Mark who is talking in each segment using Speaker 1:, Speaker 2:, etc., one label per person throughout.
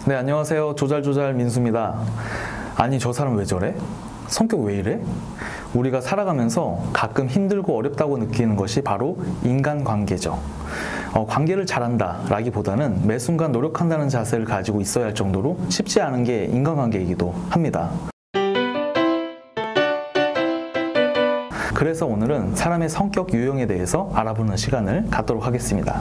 Speaker 1: 네, 안녕하세요. 조잘조잘 민수입니다. 아니, 저 사람 왜 저래? 성격 왜 이래? 우리가 살아가면서 가끔 힘들고 어렵다고 느끼는 것이 바로 인간관계죠. 관계를 잘한다 라기보다는 매 순간 노력한다는 자세를 가지고 있어야 할 정도로 쉽지 않은 게 인간관계이기도 합니다. 그래서 오늘은 사람의 성격 유형에 대해서 알아보는 시간을 갖도록 하겠습니다.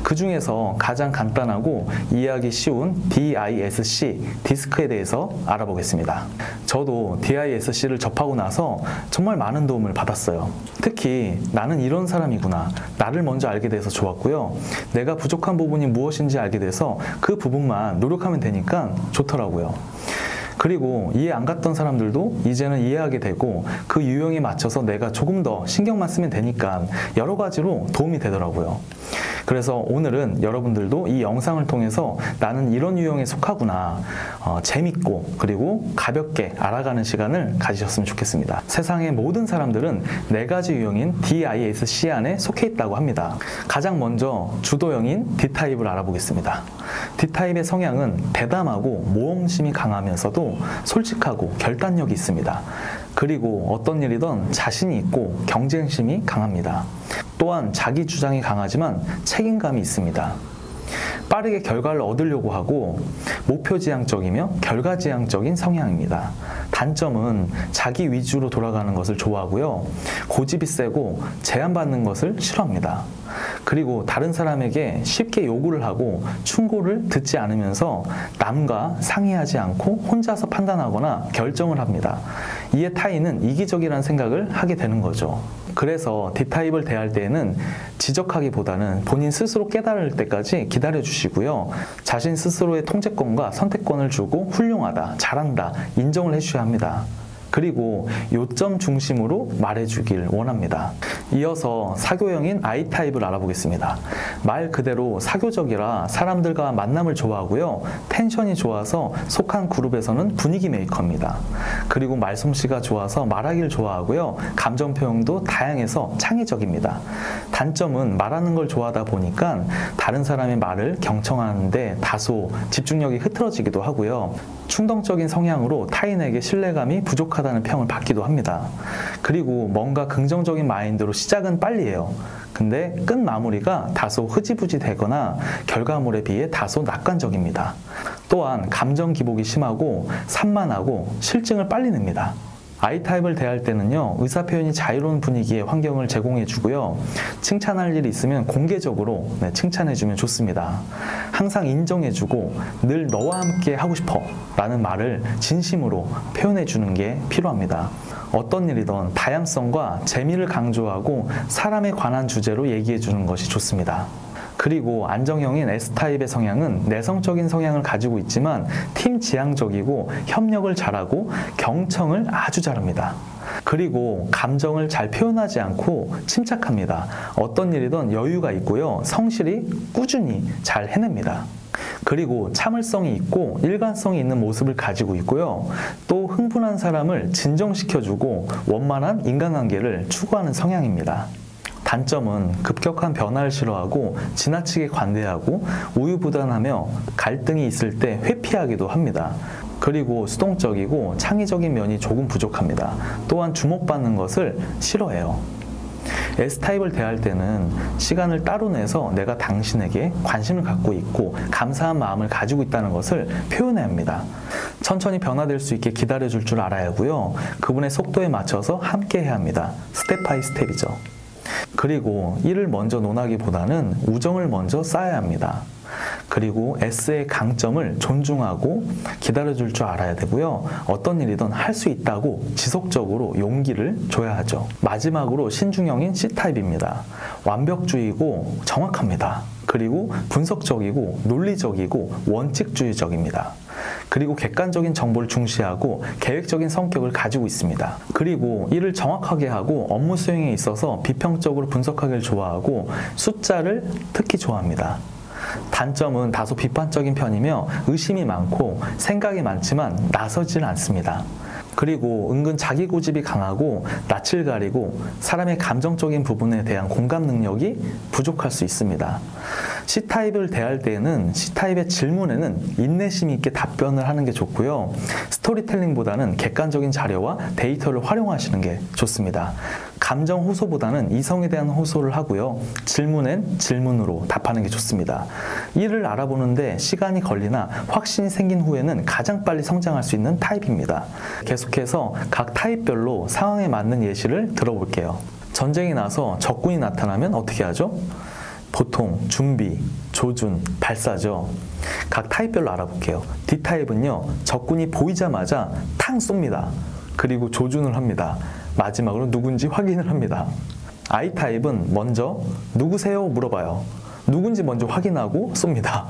Speaker 1: 그 중에서 가장 간단하고 이해하기 쉬운 DISC, 디스크에 대해서 알아보겠습니다. 저도 DISC를 접하고 나서 정말 많은 도움을 받았어요. 특히 나는 이런 사람이구나, 나를 먼저 알게 돼서 좋았고요. 내가 부족한 부분이 무엇인지 알게 돼서 그 부분만 노력하면 되니까 좋더라고요. 그리고 이해 안 갔던 사람들도 이제는 이해하게 되고 그 유형에 맞춰서 내가 조금 더 신경만 쓰면 되니까 여러 가지로 도움이 되더라고요. 그래서 오늘은 여러분들도 이 영상을 통해서 나는 이런 유형에 속하구나, 재밌고 그리고 가볍게 알아가는 시간을 가지셨으면 좋겠습니다. 세상의 모든 사람들은 4가지 유형인 DISC 안에 속해 있다고 합니다. 가장 먼저 주도형인 D타입을 알아보겠습니다. D타입의 성향은 대담하고 모험심이 강하면서도 솔직하고 결단력이 있습니다. 그리고 어떤 일이든 자신이 있고 경쟁심이 강합니다. 또한 자기 주장이 강하지만 책임감이 있습니다. 빠르게 결과를 얻으려고 하고 목표지향적이며 결과지향적인 성향입니다. 단점은 자기 위주로 돌아가는 것을 좋아하고요. 고집이 세고 제한받는 것을 싫어합니다. 그리고 다른 사람에게 쉽게 요구를 하고 충고를 듣지 않으면서 남과 상의하지 않고 혼자서 판단하거나 결정을 합니다. 이에 타인은 이기적이라는 생각을 하게 되는 거죠. 그래서 D타입을 대할 때에는 지적하기보다는 본인 스스로 깨달을 때까지 기다려 주시고요. 자신 스스로의 통제권과 선택권을 주고 훌륭하다, 잘한다, 인정을 해주셔야 합니다. 그리고 요점 중심으로 말해주길 원합니다. 이어서 사교형인 I타입을 알아보겠습니다. 말 그대로 사교적이라 사람들과 만남을 좋아하고요. 텐션이 좋아서 속한 그룹에서는 분위기 메이커입니다. 그리고 말솜씨가 좋아서 말하기를 좋아하고요. 감정 표현도 다양해서 창의적입니다. 단점은 말하는 걸 좋아하다 보니까 다른 사람의 말을 경청하는데 다소 집중력이 흐트러지기도 하고요. 충동적인 성향으로 타인에게 신뢰감이 부족하다는 평을 받기도 합니다. 그리고 뭔가 긍정적인 마인드로 시작은 빨리 해요. 근데 끝 마무리가 다소 흐지부지 되거나 결과물에 비해 다소 낙관적입니다. 또한 감정 기복이 심하고 산만하고 실증을 빨리 냅니다. I타입을 대할 때는요, 의사표현이 자유로운 분위기의 환경을 제공해주고요. 칭찬할 일이 있으면 공개적으로 칭찬해주면 좋습니다. 항상 인정해주고 늘 너와 함께 하고 싶어 라는 말을 진심으로 표현해주는 게 필요합니다. 어떤 일이든 다양성과 재미를 강조하고 사람에 관한 주제로 얘기해주는 것이 좋습니다. 그리고 안정형인 S타입의 성향은 내성적인 성향을 가지고 있지만 팀 지향적이고 협력을 잘하고 경청을 아주 잘합니다. 그리고 감정을 잘 표현하지 않고 침착합니다. 어떤 일이든 여유가 있고요. 성실히 꾸준히 잘 해냅니다. 그리고 참을성이 있고 일관성이 있는 모습을 가지고 있고요. 또 흥분한 사람을 진정시켜주고 원만한 인간관계를 추구하는 성향입니다. 단점은 급격한 변화를 싫어하고 지나치게 관대하고 우유부단하며 갈등이 있을 때 회피하기도 합니다. 그리고 수동적이고 창의적인 면이 조금 부족합니다. 또한 주목받는 것을 싫어해요. S타입을 대할 때는 시간을 따로 내서 내가 당신에게 관심을 갖고 있고 감사한 마음을 가지고 있다는 것을 표현해야 합니다. 천천히 변화될 수 있게 기다려줄 줄 알아야 하고요. 그분의 속도에 맞춰서 함께 해야 합니다. 스텝 바이 스텝이죠. 그리고 이를 먼저 논하기보다는 우정을 먼저 쌓아야 합니다. 그리고 S의 강점을 존중하고 기다려줄 줄 알아야 되고요. 어떤 일이든 할 수 있다고 지속적으로 용기를 줘야 하죠. 마지막으로 신중형인 C타입입니다. 완벽주의고 정확합니다. 그리고 분석적이고 논리적이고 원칙주의적입니다. 그리고 객관적인 정보를 중시하고 계획적인 성격을 가지고 있습니다. 그리고 이를 정확하게 하고 업무 수행에 있어서 비평적으로 분석하기를 좋아하고 숫자를 특히 좋아합니다. 단점은 다소 비판적인 편이며 의심이 많고 생각이 많지만 나서질 않습니다. 그리고 은근 자기 고집이 강하고 낯을 가리고 사람의 감정적인 부분에 대한 공감 능력이 부족할 수 있습니다. C타입을 대할 때에는 C타입의 질문에는 인내심 있게 답변을 하는 게 좋고요. 스토리텔링보다는 객관적인 자료와 데이터를 활용하시는 게 좋습니다. 감정 호소보다는 이성에 대한 호소를 하고요. 질문엔 질문으로 답하는 게 좋습니다. 이를 알아보는데 시간이 걸리나 확신이 생긴 후에는 가장 빨리 성장할 수 있는 타입입니다. 계속해서 각 타입별로 상황에 맞는 예시를 들어볼게요. 전쟁이 나서 적군이 나타나면 어떻게 하죠? 보통 준비, 조준, 발사죠. 각 타입별로 알아볼게요. D타입은요, 적군이 보이자마자 탕 쏩니다. 그리고 조준을 합니다. 마지막으로 누군지 확인을 합니다. I타입은 먼저 누구세요? 물어봐요. 누군지 먼저 확인하고 쏩니다.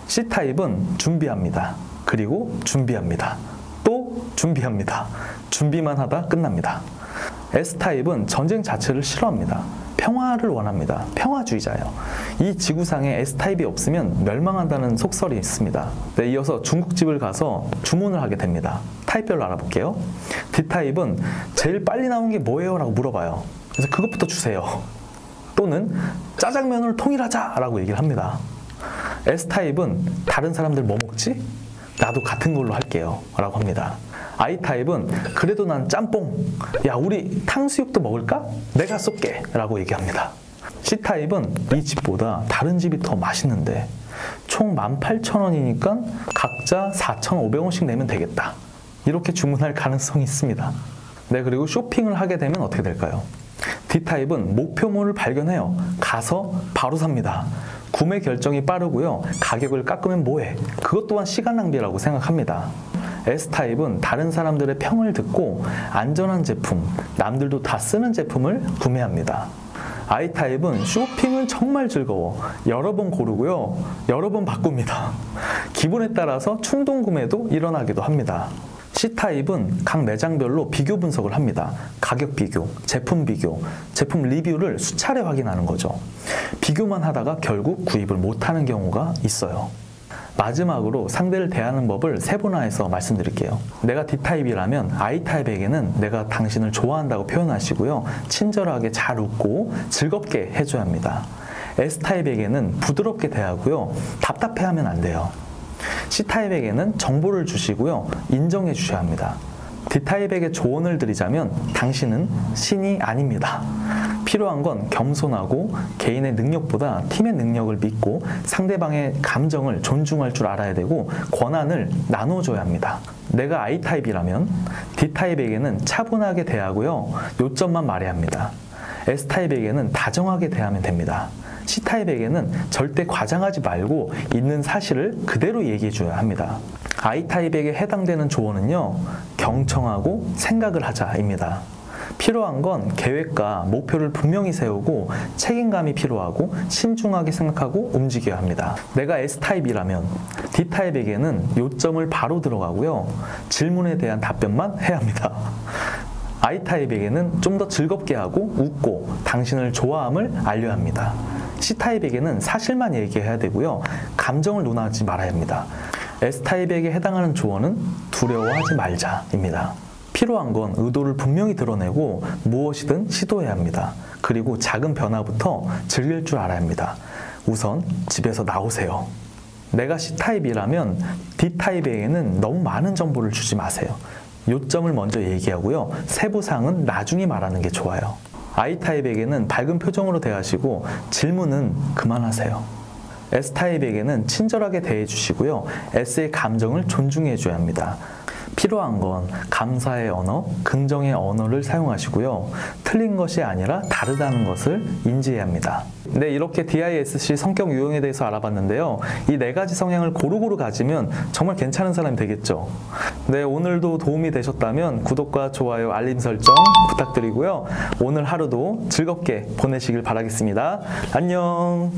Speaker 1: C타입은 준비합니다. 그리고 준비합니다. 또 준비합니다. 준비만 하다 끝납니다. S타입은 전쟁 자체를 싫어합니다. 평화를 원합니다. 평화주의자예요. 이 지구상에 S타입이 없으면 멸망한다는 속설이 있습니다. 네, 이어서 중국집을 가서 주문을 하게 됩니다. 타입별로 알아볼게요. D타입은 제일 빨리 나온 게 뭐예요? 라고 물어봐요. 그래서 그것부터 주세요. 또는 짜장면을 통일하자! 라고 얘기를 합니다. S타입은 다른 사람들 뭐 먹지? 나도 같은 걸로 할게요. 라고 합니다. I타입은 그래도 난 짬뽕, 야 우리 탕수육도 먹을까? 내가 쏠게 라고 얘기합니다. C타입은 이 집보다 다른 집이 더 맛있는데 총 18,000원이니까 각자 4,500원씩 내면 되겠다. 이렇게 주문할 가능성이 있습니다. 네, 그리고 쇼핑을 하게 되면 어떻게 될까요? D타입은 목표물을 발견해요. 가서 바로 삽니다. 구매 결정이 빠르고요. 가격을 깎으면 뭐해? 그것 또한 시간 낭비라고 생각합니다. S타입은 다른 사람들의 평을 듣고 안전한 제품, 남들도 다 쓰는 제품을 구매합니다. I타입은 쇼핑은 정말 즐거워. 여러 번 고르고요. 여러 번 바꿉니다. 기분에 따라서 충동 구매도 일어나기도 합니다. C타입은 각 매장별로 비교 분석을 합니다. 가격 비교, 제품 리뷰를 수차례 확인하는 거죠. 비교만 하다가 결국 구입을 못하는 경우가 있어요. 마지막으로 상대를 대하는 법을 세분화해서 말씀드릴게요. 내가 D타입이라면 I타입에게는 내가 당신을 좋아한다고 표현하시고요. 친절하게 잘 웃고 즐겁게 해줘야 합니다. S타입에게는 부드럽게 대하고요. 답답해하면 안 돼요. C타입에게는 정보를 주시고요. 인정해 주셔야 합니다. D타입에게 조언을 드리자면 당신은 신이 아닙니다. 필요한 건 겸손하고 개인의 능력보다 팀의 능력을 믿고 상대방의 감정을 존중할 줄 알아야 되고 권한을 나눠줘야 합니다. 내가 I타입이라면 D타입에게는 차분하게 대하고요. 요점만 말해야 합니다. S타입에게는 다정하게 대하면 됩니다. C타입에게는 절대 과장하지 말고 있는 사실을 그대로 얘기해 줘야 합니다. I타입에게 해당되는 조언은요, 경청하고 생각을 하자입니다. 필요한 건 계획과 목표를 분명히 세우고 책임감이 필요하고 신중하게 생각하고 움직여야 합니다. 내가 S타입이라면 D타입에게는 요점을 바로 들어가고요. 질문에 대한 답변만 해야 합니다. I타입에게는 좀 더 즐겁게 하고 웃고 당신을 좋아함을 알려야 합니다. C타입에게는 사실만 얘기해야 되고요. 감정을 논하지 말아야 합니다. S타입에게 해당하는 조언은 두려워하지 말자입니다. 필요한 건 의도를 분명히 드러내고 무엇이든 시도해야 합니다. 그리고 작은 변화부터 즐길 줄 알아야 합니다. 우선 집에서 나오세요. 내가 C타입이라면 D타입에게는 너무 많은 정보를 주지 마세요. 요점을 먼저 얘기하고요. 세부사항은 나중에 말하는 게 좋아요. I타입에게는 밝은 표정으로 대하시고 질문은 그만하세요. S타입에게는 친절하게 대해주시고요. S의 감정을 존중해줘야 합니다. 필요한 건 감사의 언어, 긍정의 언어를 사용하시고요. 틀린 것이 아니라 다르다는 것을 인지해야 합니다. 네, 이렇게 DISC 성격 유형에 대해서 알아봤는데요. 이 4가지 성향을 고루고루 가지면 정말 괜찮은 사람이 되겠죠. 네, 오늘도 도움이 되셨다면 구독과 좋아요, 알림 설정 부탁드리고요. 오늘 하루도 즐겁게 보내시길 바라겠습니다. 안녕.